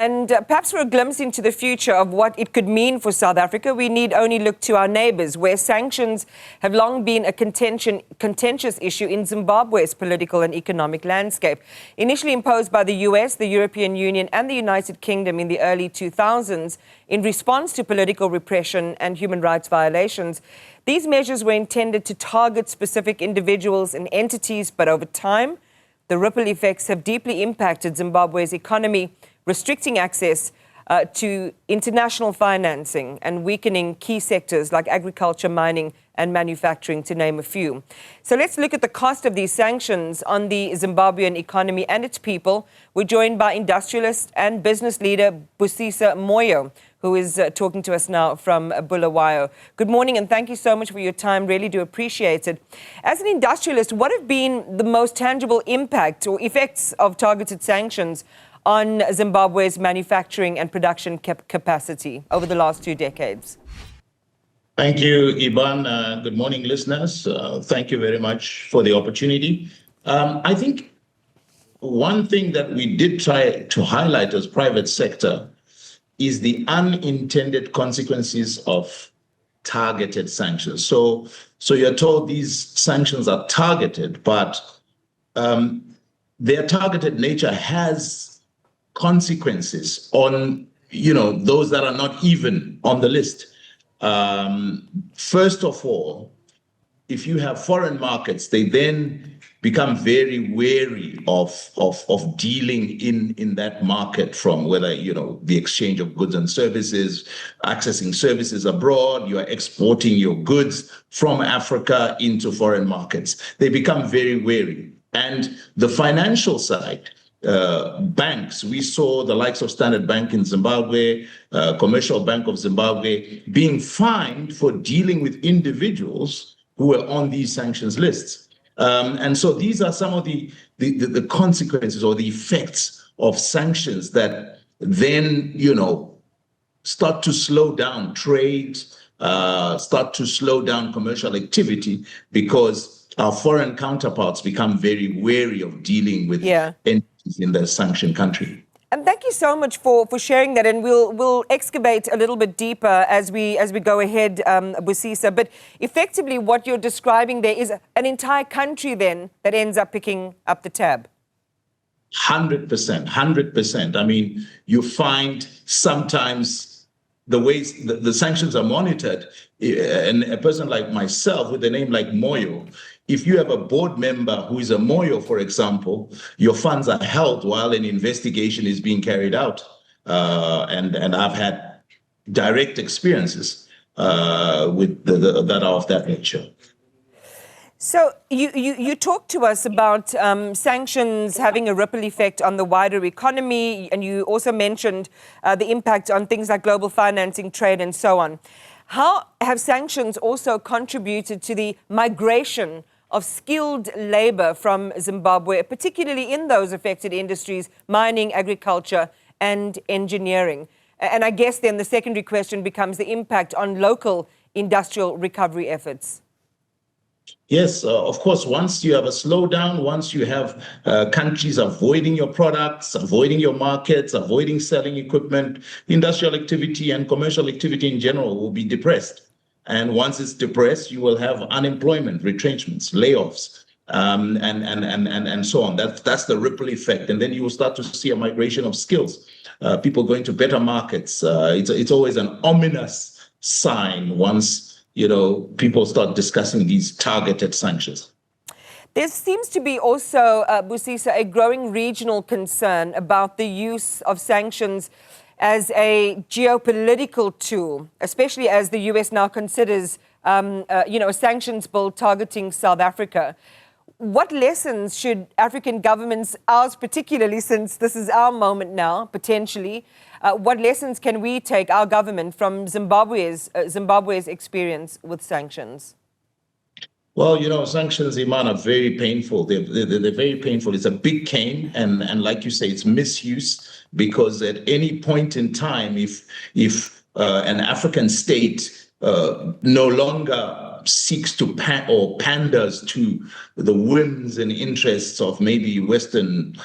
And perhaps for a glimpse into the future of what it could mean for South Africa, we need only look to our neighbours, where sanctions have long been a contentious issue in Zimbabwe's political and economic landscape. Initially imposed by the US, the European Union and the United Kingdom in the early 2000s in response to political repression and human rights violations, these measures were intended to target specific individuals and entities, but over time, the ripple effects have deeply impacted Zimbabwe's economy, restricting access to international financing and weakening key sectors like agriculture, mining and manufacturing, to name a few. So let's look at the cost of these sanctions on the Zimbabwean economy and its people. We're joined by industrialist and business leader Busisa Moyo, who is talking to us now from Bulawayo. Good morning and thank you so much for your time. Really do appreciate it. As an industrialist, what have been the most tangible impact or effects of targeted sanctions on Zimbabwe's manufacturing and production capacity over the last 2 decades? Thank you, Iban. Good morning, listeners. Thank you very much for the opportunity. I think one thing that we did try to highlight as private sector is the unintended consequences of targeted sanctions. So you're told these sanctions are targeted, but their targeted nature has consequences on, those that are not even on the list. First of all, if you have foreign markets, they then become very wary of dealing in that market, from whether, the exchange of goods and services, accessing services abroad, you are exporting your goods from Africa into foreign markets. They become very wary. And the financial side, banks, we saw the likes of Standard Bank in Zimbabwe, Commercial Bank of Zimbabwe, being fined for dealing with individuals who were on these sanctions lists. And so these are some of the consequences or the effects of sanctions that then, start to slow down trade, start to slow down commercial activity, because our foreign counterparts become very wary of dealing with entities in the sanctioned country. And thank you so much for sharing that, and we'll excavate a little bit deeper as we go ahead, Busisa. But effectively, what you're describing there is an entire country then that ends up picking up the tab. 100%. I mean, you find sometimes the ways the sanctions are monitored, and a person like myself with a name like Moyo, if you have a board member who is a Moyo, for example, your funds are held while an investigation is being carried out. And I've had direct experiences with that are of that nature. So you talked to us about sanctions having a ripple effect on the wider economy, and you also mentioned the impact on things like global financing, trade, and so on. How have sanctions also contributed to the migration of skilled labor from Zimbabwe, particularly in those affected industries, mining, agriculture, and engineering? And I guess then the secondary question becomes the impact on local industrial recovery efforts. Yes, of course, once you have a slowdown, once you have countries avoiding your products, avoiding your markets, avoiding selling equipment, industrial activity and commercial activity in general will be depressed. And once it's depressed, you will have unemployment, retrenchments, layoffs, and so on. That's the ripple effect. And then you will start to see a migration of skills, people going to better markets. It's always an ominous sign once people start discussing these targeted sanctions. There seems to be also, Busisa, a growing regional concern about the use of sanctions as a geopolitical tool, especially as the US now considers, a sanctions bill targeting South Africa. What lessons should African governments, ours particularly, since this is our moment now, potentially, what lessons can we take, our government, from Zimbabwe's experience with sanctions? Well, sanctions, Iman, are very painful. They're very painful. It's a big cane, and like you say, it's misuse, because at any point in time, if an African state no longer seeks to panders to the whims and interests of maybe Western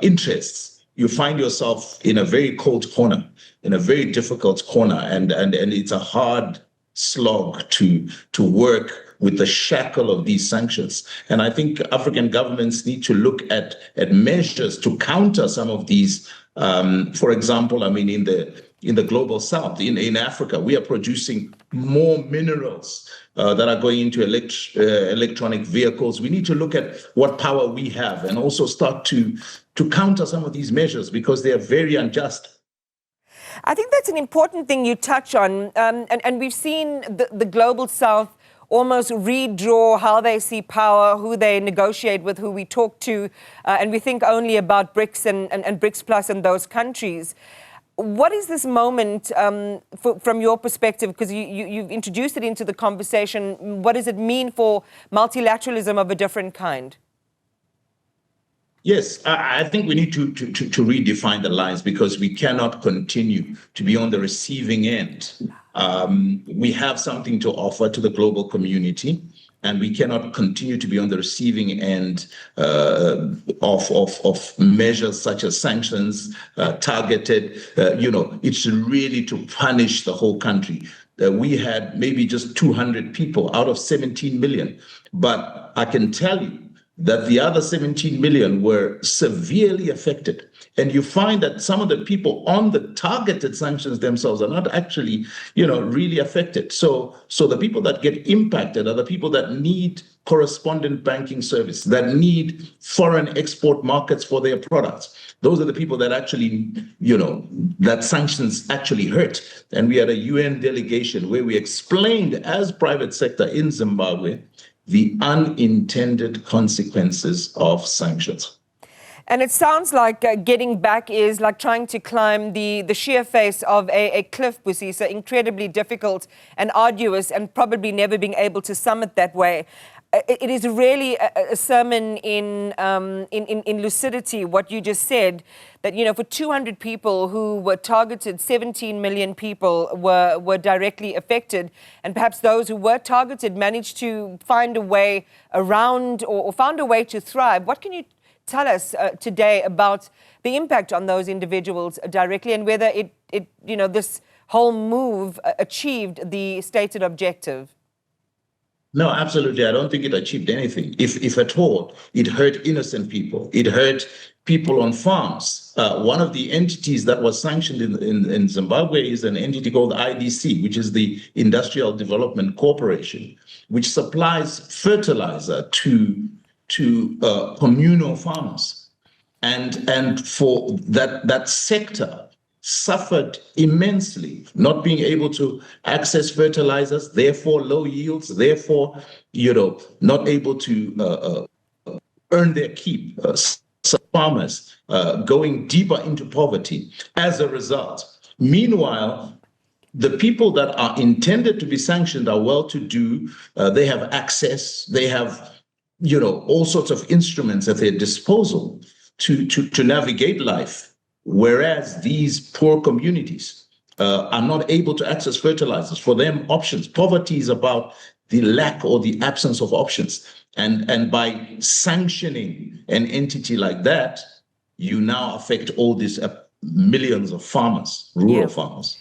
interests, you find yourself in a very cold corner, in a very difficult corner, and it's a hard slog to work with the shackle of these sanctions. And I think African governments need to look at measures to counter some of these. For example, I mean, in the global south, in Africa, we are producing more minerals that are going into electronic vehicles. We need to look at what power we have and also start to counter some of these measures because they are very unjust. I think that's an important thing you touch on. And we've seen the global south almost redraw how they see power, who they negotiate with, who we talk to, and we think only about BRICS and BRICS Plus and those countries. What is this moment from your perspective? Because you've introduced it into the conversation. What does it mean for multilateralism of a different kind? Yes, I think we need to redefine the lines because we cannot continue to be on the receiving end. We have something to offer to the global community, and we cannot continue to be on the receiving end of measures such as sanctions, targeted. It's really to punish the whole country. We had maybe just 200 people out of 17 million, but I can tell you that the other 17 million were severely affected. And you find that some of the people on the targeted sanctions themselves are not actually, really affected. So the people that get impacted are the people that need correspondent banking service, that need foreign export markets for their products. Those are the people that actually, that sanctions actually hurt. And we had a UN delegation where we explained as private sector in Zimbabwe the unintended consequences of sanctions. And it sounds like getting back is like trying to climb the sheer face of a cliff, Busisa, incredibly difficult and arduous, and probably never being able to summit that way. It is really a sermon in lucidity, what you just said, that, for 200 people who were targeted, 17 million people were directly affected. And perhaps those who were targeted managed to find a way around or found a way to thrive. What can you tell us today about the impact on those individuals directly, and whether this whole move achieved the stated objective? No, absolutely. I don't think it achieved anything. If at all, it hurt innocent people. It hurt people on farms. One of the entities that was sanctioned in Zimbabwe is an entity called IDC, which is the Industrial Development Corporation, which supplies fertilizer to communal farmers. And for that sector suffered immensely, not being able to access fertilizers, therefore low yields, therefore, not able to earn their keep. Farmers going deeper into poverty as a result. Meanwhile, the people that are intended to be sanctioned are well-to-do. They have access. They have, all sorts of instruments at their disposal to navigate life. Whereas these poor communities are not able to access fertilizers. For them, options. Poverty is about the lack or the absence of options. And by sanctioning an entity like that, you now affect all these millions of farmers, rural farmers.